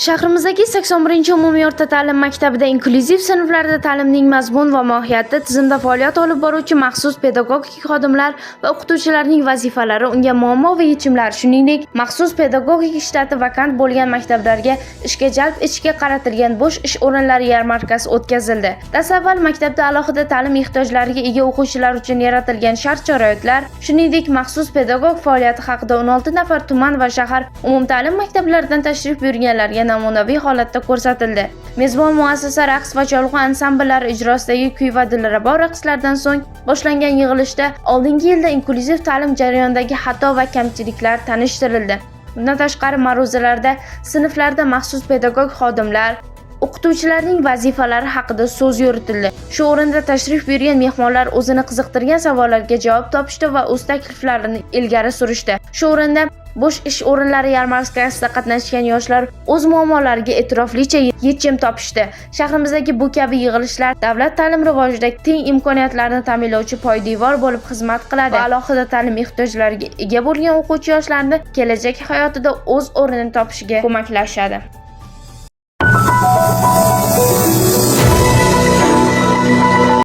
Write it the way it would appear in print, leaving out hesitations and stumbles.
Shahrimizdagi 81-umumiy o'rta ta'lim maktabida inklyuziv sinflarda ta'limning mazmun va mohiyati, tizimda faoliyat olib boruvchi maxsus pedagogik xodimlar va o'qituvchilarning vazifalari, unga muammo va yechimlar, shuningdek, maxsus pedagogik shtati vakant bo'lgan maktablarga ishga jalb etishga qaratilgan bo'sh ish o'rinlari yarmarkasi o'tkazildi. Dastavval maktabda alohida ta'lim ehtiyojlariga ega o'quvchilar uchun yaratilgan shart-sharoitlar, shuningdek, maxsus pedagog faoliyati haqida 16 nafar tuman va shahar umumta'lim maktablaridan tashrif buyurganlarga namunaviy holatda ko'rsatildi. Mezbon muassasa raqs va cholg'u ansambllari ijrosidagi kuy va dilrabo raqslardan so'ng boshlangan yig'ilishda oldingi yilda inklyuziv ta'lim jarayonidagi xato va kamchiliklar tanishtirildi. Bundan tashqari, ma'ruzalarda sinflarda maxsus pedagog xodimlar, o'qituvchilarning vazifalari haqida so'z yuritildi. Shu o'rinda tashrif buyurgan mehmonlar o'zini qiziqtirgan savollarga javob topishdi va o'z takliflarini ilgari surishdi. Shu o'rinda bo'sh ish o'rinlari yarmarkasida qatnashgan yoshlar o'z muammolariga e'tiroflicha yechim topishdi. Shahrimizdagi bu kabi yig'ilishlar davlat ta'lim rivojida teng imkoniyatlarni ta'minlovchi poydevor bo'lib xizmat qiladi va alohida ta'lim ehtiyojlariga ega bo'lgan o'quvchi yoshlarni kelajak hayotida o'z o'rnini topishiga ko'maklashadi.